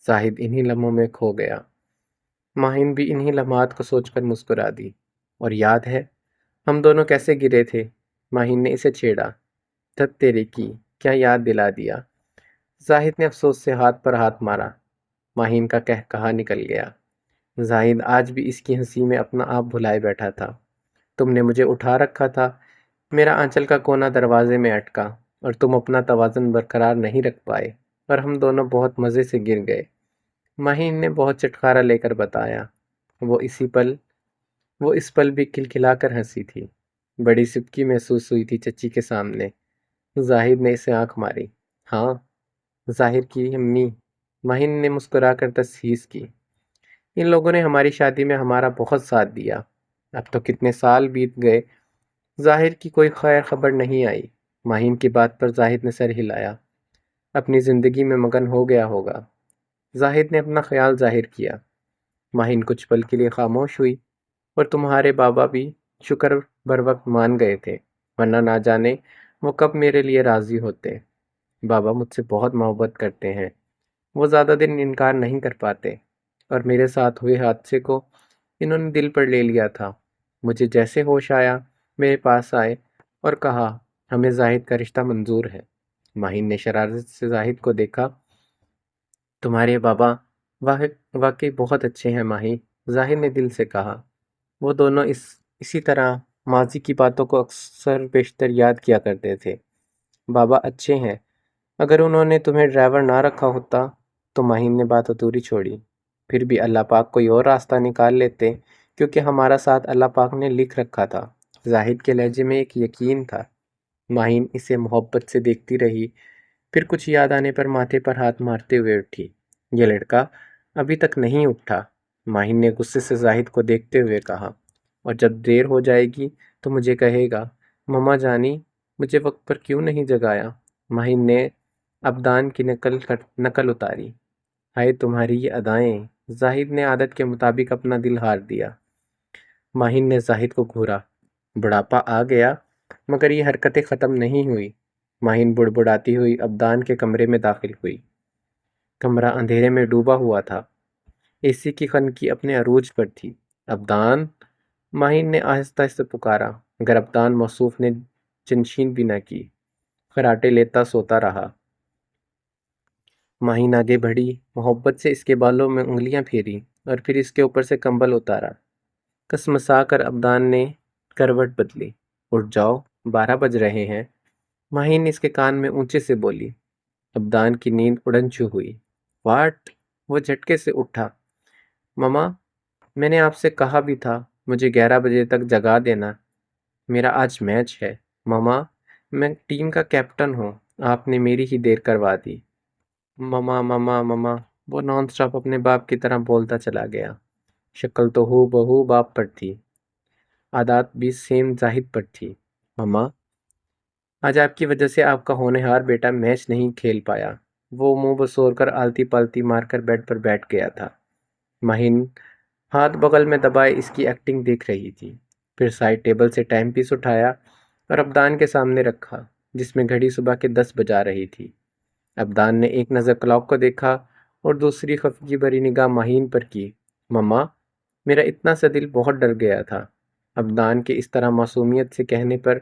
زاہد انہی لمحوں میں کھو گیا۔ ماہین بھی انہی لمحات کو سوچ کر مسکرا دی۔ اور یاد ہے ہم دونوں کیسے گرے تھے؟ ماہین نے اسے چھیڑا۔ تت تیرے کی، کیا یاد دلا دیا۔ زاہد نے افسوس سے ہاتھ پر ہاتھ مارا۔ ماہین کا کہا نکل گیا۔ زاہد آج بھی اس کی ہنسی میں اپنا آپ بھلائے بیٹھا تھا۔ تم نے مجھے اٹھا رکھا تھا، میرا آنچل کا کونا دروازے میں اٹکا، اور تم اپنا توازن برقرار نہیں رکھ پائے۔ اور ہم دونوں بہت مزے سے گر گئے۔ ماہین نے بہت چٹکارا لے کر بتایا۔ وہ اس پل بھی کھلکھلا کر ہنسی تھی۔ بڑی سبکی محسوس ہوئی تھی چچی کے سامنے۔ زاہد نے اسے آنکھ ماری۔ ہاں، ظاہر کی امی، ماہین نے مسکرا کر تصحیح کی۔ ان لوگوں نے ہماری شادی میں ہمارا بہت ساتھ دیا۔ اب تو کتنے سال بیت گئے، ظاہر کی کوئی خیر خبر نہیں آئی۔ ماہین کی بات پر زاہد نے سر ہلایا۔ اپنی زندگی میں مگن ہو گیا ہوگا۔ زاہد نے اپنا خیال ظاہر کیا۔ ماہین کچھ پل کے لیے خاموش ہوئی۔ اور تمہارے بابا بھی شکر بر وقت مان گئے تھے، ورنہ نہ جانے وہ کب میرے لیے راضی ہوتے۔ بابا مجھ سے بہت محبت کرتے ہیں، وہ زیادہ دن انکار نہیں کر پاتے، اور میرے ساتھ ہوئے حادثے کو انہوں نے دل پر لے لیا تھا۔ مجھے جیسے ہوش آیا میرے پاس آئے اور کہا ہمیں زاہد کا رشتہ منظور ہے۔ ماہین نے شرارت سے زاہد کو دیکھا۔ تمہارے بابا واقعی بہت اچھے ہیں ماہی، زاہد نے دل سے کہا۔ وہ دونوں اسی طرح ماضی کی باتوں کو اکثر بیشتر یاد کیا کرتے تھے۔ بابا اچھے ہیں، اگر انہوں نے تمہیں ڈرائیور نہ رکھا ہوتا تو ماہین نے بات ادھوری چھوڑی۔ پھر بھی اللہ پاک کوئی اور راستہ نکال لیتے، کیونکہ ہمارا ساتھ اللہ پاک نے لکھ رکھا تھا۔ زاہد کے لہجے میں ایک یقین تھا۔ ماہین اسے محبت سے دیکھتی رہی، پھر کچھ یاد آنے پر ماتھے پر ہاتھ مارتے ہوئے اٹھی۔ یہ لڑکا ابھی تک نہیں اٹھا، ماہین نے غصے سے زاہد کو دیکھتے ہوئے کہا، اور جب دیر ہو جائے گی تو مجھے کہے گا مما جانی مجھے وقت پر کیوں نہیں جگایا۔ ماہین نے ابدان کی نقل اتاری۔ ہائے تمہاری یہ ادائیں، زاہد نے عادت کے مطابق اپنا دل ہار دیا۔ ماہین نے زاہد کو گھورا۔ بڑھاپا آ گیا مگر یہ حرکتیں ختم نہیں ہوئی۔ ماہین بڑبڑاتی ہوئی ابدان کے کمرے میں داخل ہوئی۔ کمرہ اندھیرے میں ڈوبا ہوا تھا، اے سی کی خنکی اپنے عروج پر تھی۔ ابدان، ماہین نے آہستہ سے پکارا، مگر ابدان موصوف نے چنشین بھی نہ کی، خراٹے لیتا سوتا رہا۔ ماہین آگے بڑھی، محبت سے اس کے بالوں میں انگلیاں پھیری اور پھر اس کے اوپر سے کمبل اتارا۔ کسمسا کر ابدان نے کروٹ بدلی۔ اٹھ جاؤ، 12 بج رہے ہیں، ماہین اس کے کان میں اونچے سے بولی۔ ابدان کی نیند اڑن چھو ہوئی۔ واٹ؟ وہ جھٹکے سے اٹھا۔ مما، میں نے آپ سے کہا بھی تھا مجھے 11 بجے تک جگا دینا، میرا آج میچ ہے۔ مما، میں ٹیم کا کیپٹن ہوں، آپ نے میری ہی دیر کروا دی۔ مما مما مما، وہ نان سٹاپ اپنے باپ کی طرح بولتا چلا گیا۔ شکل تو ہو بہو باپ پر تھی، عادات بھی سیم زاہد پر تھی۔ مما، آج آپ کی وجہ سے آپ کا ہونہار بیٹا میچ نہیں کھیل پایا۔ وہ منہ بسور کر آلتی پالتی مار کر بیڈ پر بیٹھ گیا تھا۔ ماہین ہاتھ بغل میں دبائے اس کی ایکٹنگ دیکھ رہی تھی، پھر سائڈ ٹیبل سے ٹائم پیس اٹھایا اور ابدان کے سامنے رکھا، جس میں گھڑی صبح کے 10 بجا رہی تھی۔ ابدان نے ایک نظر کلاک کو دیکھا اور دوسری خفگی بھری نگاہ ماہین پر کی۔ مما، میرا اتنا سا دل بہت ڈر گیا تھا۔ ابدان کے اس طرح معصومیت سے کہنے پر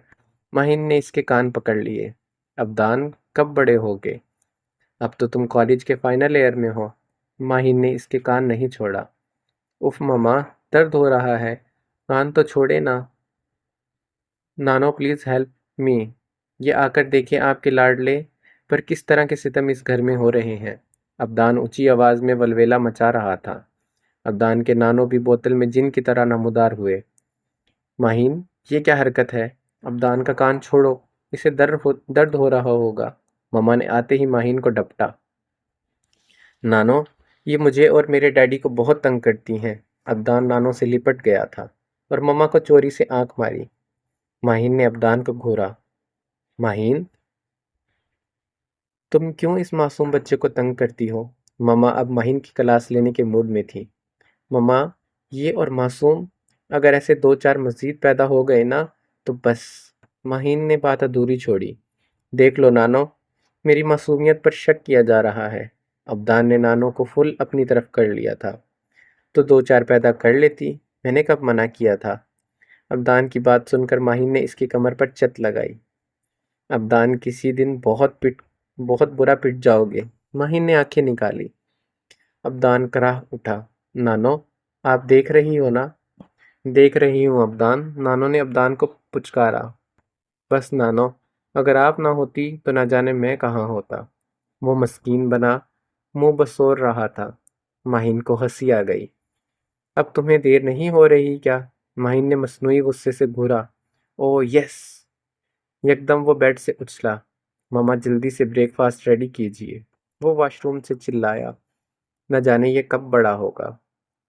ماہین نے اس کے کان پکڑ لیے۔ ابدان، کب بڑے ہوگے؟ اب تو تم کالج کے فائنل ایئر میں ہو۔ ماہین نے اس کے کان نہیں چھوڑا۔ اف مما، درد ہو رہا ہے، کان تو چھوڑے نا۔ نانو پلیز ہیلپ می، یہ آ کر دیکھیں آپ کے لاڈلے پر کس طرح کے ستم اس گھر میں ہو رہے ہیں۔ ابدان اونچی آواز میں ولویلا مچا رہا تھا۔ ابدان کے نانو بھی بوتل میں جن کی طرح نمودار ہوئے۔ ماہین، یہ کیا حرکت ہے؟ ابدان کا کان چھوڑو، اسے درد ہو رہا ہوگا۔ مما نے آتے ہی ماہین کو ڈپٹا۔ نانو، یہ مجھے اور میرے ڈیڈی کو بہت تنگ کرتی ہیں۔ ابدان نانو سے لپٹ گیا تھا اور مما کو چوری سے آنکھ ماری۔ ماہین نے ابدان کو گھورا۔ ماہین، تم کیوں اس معصوم بچے کو تنگ کرتی ہو؟ مما اب ماہین کی کلاس لینے کے موڈ میں تھی۔ مما، یہ اور معصوم، اگر ایسے 2-4 مزید پیدا ہو گئے نا تو بس۔ ماہین نے بات ادھوری چھوڑی۔ دیکھ لو نانو، میری معصومیت پر شک کیا جا رہا ہے۔ ابدان نے نانو کو فل اپنی طرف کر لیا تھا۔ تو 2-4 پیدا کر لیتی، میں نے کب منع کیا تھا؟ ابدان کی بات سن کر ماہین نے اس کی کمر پر چت لگائی۔ ابدان، کسی دن بہت برا پٹ جاؤ گے۔ ماہین نے آنکھیں نکالی۔ ابدان کراہ اٹھا۔ نانو، آپ دیکھ رہی ہو نا؟ دیکھ رہی ہوں ابدان، نانو نے ابدان کو پچکارا۔ بس نانو، اگر آپ نہ ہوتی تو نہ جانے میں کہاں ہوتا۔ وہ مسکین بنا منہ بسور رہا تھا۔ ماہین کو ہنسی آ گئی۔ اب تمہیں دیر نہیں ہو رہی کیا؟ ماہین نے مصنوعی غصے سے گھورا۔ او یس! یکدم وہ بیڈ سے اچھلا۔ ماما جلدی سے بریک فاسٹ ریڈی کیجیے۔ وہ واش روم سے چلایا۔ نہ جانے یہ کب بڑا ہوگا۔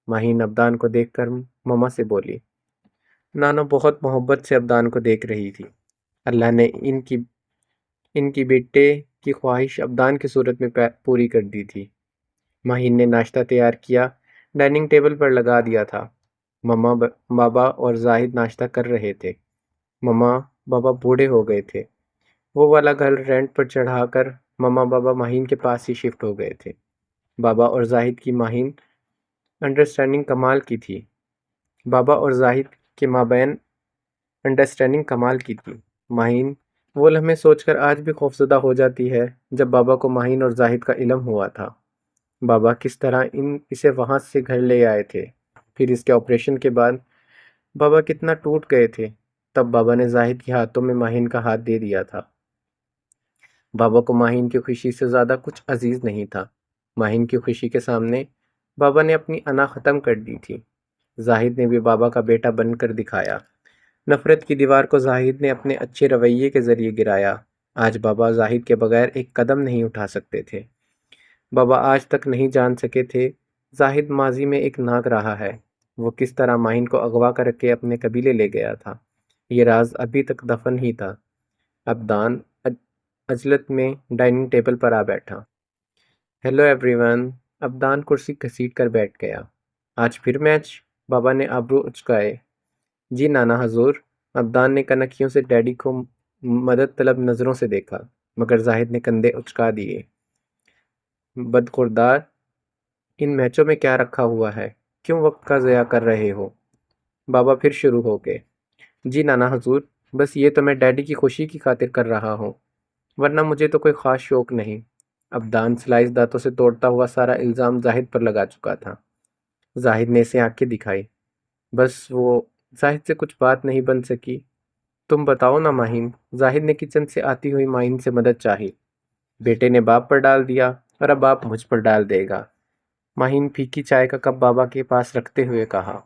ماہین ابدان کو دیکھ کر ماما سے بولی۔ نانا بہت محبت سے ابدان کو دیکھ رہی تھی۔ اللہ نے ان کی بیٹے کی خواہش ابدان کی صورت میں پوری کر دی تھی۔ ماہین نے ناشتہ تیار کیا، ڈائننگ ٹیبل پر لگا دیا تھا۔ ماما بابا اور زاہد ناشتہ کر رہے تھے۔ ماما بابا بوڑھے ہو گئے تھے۔ وہ والا گھر رینٹ پر چڑھا کر ماما بابا ماہین کے پاس ہی شفٹ ہو گئے تھے۔ بابا اور زاہد کی ماہین انڈرسٹینڈنگ کمال کی تھی۔ بابا اور زاہد کے مابین انڈرسٹینڈنگ کمال کی تھی۔ ماہین وہ لمحے سوچ کر آج بھی خوفزدہ ہو جاتی ہے جب بابا کو ماہین اور زاہد کا علم ہوا تھا۔ بابا کس طرح اسے وہاں سے گھر لے آئے تھے، پھر اس کے آپریشن کے بعد بابا کتنا ٹوٹ گئے تھے۔ تب بابا نے زاہد کے ہاتھوں میں ماہین کا ہاتھ دے دیا تھا۔ بابا کو ماہین کی خوشی سے زیادہ کچھ عزیز نہیں تھا۔ ماہین کی خوشی کے سامنے بابا نے اپنی انا ختم کر دی تھی۔ زاہد نے بھی بابا کا بیٹا بن کر دکھایا۔ نفرت کی دیوار کو زاہد نے اپنے اچھے رویے کے ذریعے گرایا۔ آج بابا زاہد کے بغیر ایک قدم نہیں اٹھا سکتے تھے۔ بابا آج تک نہیں جان سکے تھے زاہد ماضی میں ایک ناگ رہا ہے۔ وہ کس طرح ماہین کو اغوا کر کے اپنے قبیلے لے گیا تھا۔ یہ راز ابھی تک دفن ہی تھا۔ ابدان عجلت میں ڈائننگ ٹیبل پر آ بیٹھا۔ Hello every one. ابدان کرسی گھسیٹ کر بیٹھ گیا۔ آج پھر میچ؟ بابا نے ابرو اچکائے۔ جی نانا حضور۔ ابدان نے کنکھیوں سے ڈیڈی کو مدد طلب نظروں سے دیکھا، مگر زاہد نے کندھے اچکا دیے۔ بدخوردار، ان میچوں میں کیا رکھا ہوا ہے؟ کیوں وقت کا ضیاع کر رہے ہو؟ بابا پھر شروع ہو گئے۔ جی نانا حضور، بس یہ تو میں ڈیڈی کی خوشی کی خاطر کر رہا ہوں، ورنہ مجھے تو کوئی خاص شوق نہیں۔ ابدان سلائس دانتوں سے توڑتا ہوا سارا الزام زاہد پر لگا چکا تھا۔ زاہد نے اسے آنکھیں دکھائی۔ بس وہ زاہد سے کچھ بات نہیں بن سکی۔ تم بتاؤ نا ماہین۔ زاہد نے کچن سے آتی ہوئی ماہین سے مدد چاہی۔ بیٹے نے باپ پر ڈال دیا اور اب باپ مجھ پر ڈال دے گا۔ ماہین پھیکی چائے کا کپ بابا کے پاس رکھتے ہوئے کہا۔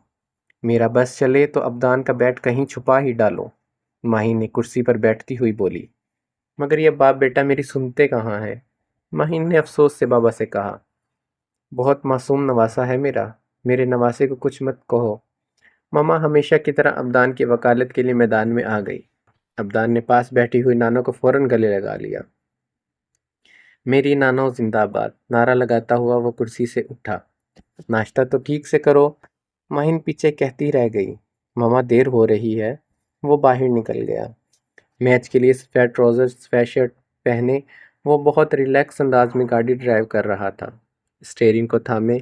میرا بس چلے تو ابدان کا بیٹ کہیں چھپا ہی ڈالو، ماہین نے کرسی پر بیٹھتی ہوئی بولی۔ مگر یہ باپ بیٹا میری سنتے کہاں ہیں؟ ماہین نے افسوس سے بابا سے کہا۔ بہت معصوم نواسا ہے میرا، میرے نواسے کو کچھ مت کہو۔ ماما ہمیشہ کی طرح ابدان کی وکالت کے لیے میدان میں آ گئی۔ ابدان نے پاس بیٹھی ہوئی نانو کو فوراً گلے لگا لیا۔ میری نانو زندہ باد، نعرہ لگاتا ہوا وہ کرسی سے اٹھا۔ ناشتہ تو ٹھیک سے کرو، ماہین پیچھے کہتی رہ گئی۔ ماما دیر ہو رہی ہے۔ وہ باہر نکل گیا۔ میچ کے لیے سفید ٹراؤزر سفید شرٹ پہنے وہ بہت ریلیکس انداز میں گاڑی ڈرائیو کر رہا تھا۔ اسٹیئرنگ کو تھامے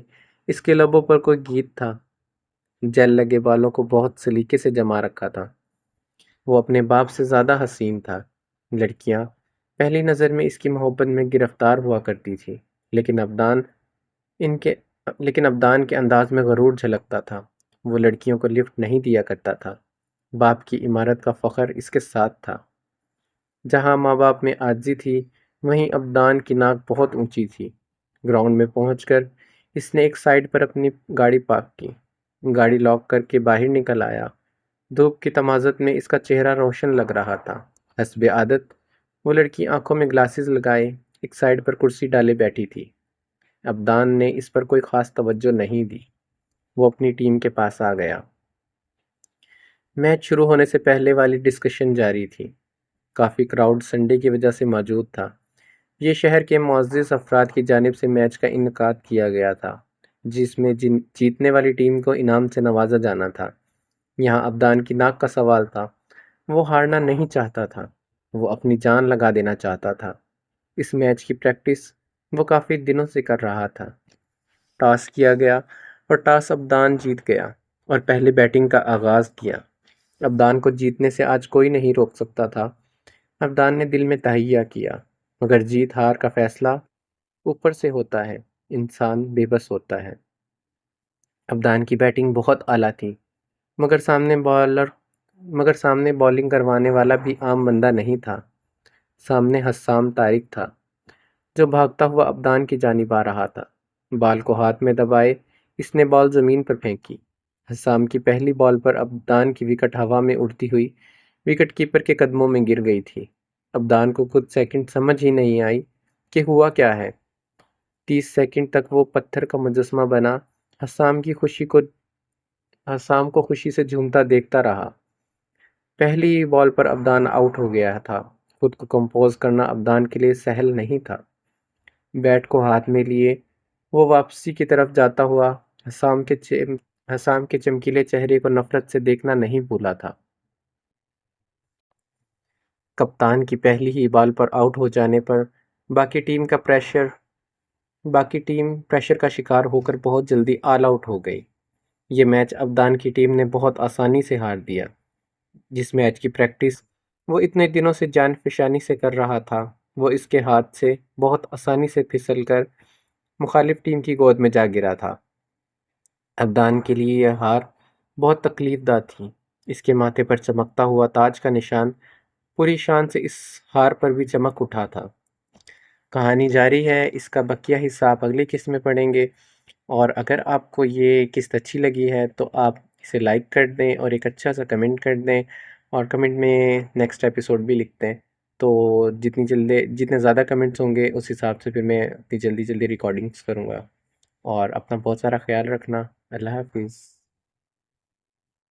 اس کے لبوں پر کوئی گیت تھا۔ جیل لگے بالوں کو بہت سلیقے سے جما رکھا تھا۔ وہ اپنے باپ سے زیادہ حسین تھا۔ لڑکیاں پہلی نظر میں اس کی محبت میں گرفتار ہوا کرتی تھی، لیکن ابدان کے انداز میں غرور جھلکتا تھا۔ وہ لڑکیوں کو لفٹ نہیں دیا کرتا تھا۔ باپ کی عمارت کا فخر اس کے ساتھ تھا۔ جہاں ماں باپ میں عاجزی تھی، وہیں ابدان کی ناک بہت اونچی تھی۔ گراؤنڈ میں پہنچ کر اس نے ایک سائیڈ پر اپنی گاڑی پارک کی، گاڑی لاک کر کے باہر نکل آیا۔ دھوپ کی تمازت میں اس کا چہرہ روشن لگ رہا تھا۔ حسب عادت وہ لڑکی آنکھوں میں گلاسز لگائے ایک سائیڈ پر کرسی ڈالے بیٹھی تھی۔ ابدان نے اس پر کوئی خاص توجہ نہیں دی۔ وہ اپنی ٹیم کے پاس آ گیا۔ میچ شروع ہونے سے پہلے والی ڈسکشن جاری تھی۔ کافی کراؤڈ سنڈے کی وجہ سے موجود تھا۔ یہ شہر کے معزز افراد کی جانب سے میچ کا انعقاد کیا گیا تھا، جس میں جیتنے والی ٹیم کو انعام سے نوازا جانا تھا۔ یہاں ابدان کی ناک کا سوال تھا۔ وہ ہارنا نہیں چاہتا تھا، وہ اپنی جان لگا دینا چاہتا تھا۔ اس میچ کی پریکٹس وہ کافی دنوں سے کر رہا تھا۔ ٹاس کیا گیا اور ٹاس ابدان جیت گیا اور پہلے بیٹنگ کا آغاز کیا۔ ابدان کو جیتنے سے آج کوئی نہیں روک سکتا تھا۔ ابدان نے دل میں تہیہ کیا، مگر جیت ہار کا فیصلہ اوپر سے ہوتا ہے، انسان بے بس ہوتا ہے۔ ابدان کی بیٹنگ بہت اعلیٰ تھی، مگر سامنے بالنگ کروانے والا بھی عام بندہ نہیں تھا۔ سامنے حسام طارق تھا۔ جو بھاگتا ہوا ابدان کی جانب آ رہا تھا۔ بال کو ہاتھ میں دبائے اس نے بال زمین پر پھینکی۔ حسام کی پہلی بال پر ابدان کی وکٹ ہوا میں اڑتی ہوئی وکٹ کیپر کے قدموں میں گر گئی تھی۔ ابدان کو کچھ سیکنڈ سمجھ ہی نہیں آئی کہ ہوا کیا ہے۔ 30 سیکنڈ تک وہ پتھر کا مجسمہ بنا حسام کو خوشی سے جھومتا دیکھتا رہا۔ پہلی بال پر ابدان آؤٹ ہو گیا تھا۔ خود کو کمپوز کرنا ابدان کے لیے سہل نہیں تھا۔ بیٹ کو ہاتھ میں لیے وہ واپسی کی طرف جاتا ہوا حسام کے چمکیلے چہرے کو نفرت سے دیکھنا نہیں بھولا تھا۔ کپتان کی پہلی ہی بال پر آؤٹ ہو جانے پر باقی ٹیم پریشر کا شکار ہو کر بہت جلدی آل آؤٹ ہو گئی۔ یہ میچ ابدان کی ٹیم نے بہت آسانی سے ہار دیا۔ جس میچ کی پریکٹس وہ اتنے دنوں سے جان فشانی سے کر رہا تھا، وہ اس کے ہاتھ سے بہت آسانی سے پھسل کر مخالف ٹیم کی گود میں جا گرا تھا۔ ابدان کے لیے یہ ہار بہت تکلیف دہ تھی۔ اس کے ماتھے پر چمکتا ہوا تاج کا نشان پوری شان سے اس ہار پر بھی چمک اٹھا تھا۔ کہانی جاری ہے، اس کا بقیہ حصہ آپ اگلی قسط میں پڑھیں گے، اور اگر آپ کو یہ قسط اچھی لگی ہے تو آپ اسے لائک کر دیں اور ایک اچھا سا کمنٹ کر دیں، اور کمنٹ میں نیکسٹ ایپیسوڈ بھی لکھ دیں۔ تو جتنے زیادہ کمنٹس ہوں گے اس حساب سے پھر میں اتنی جلدی ریکارڈنگس کروں گا۔ اور اپنا بہت سارا خیال رکھنا۔ اللہ حافظ۔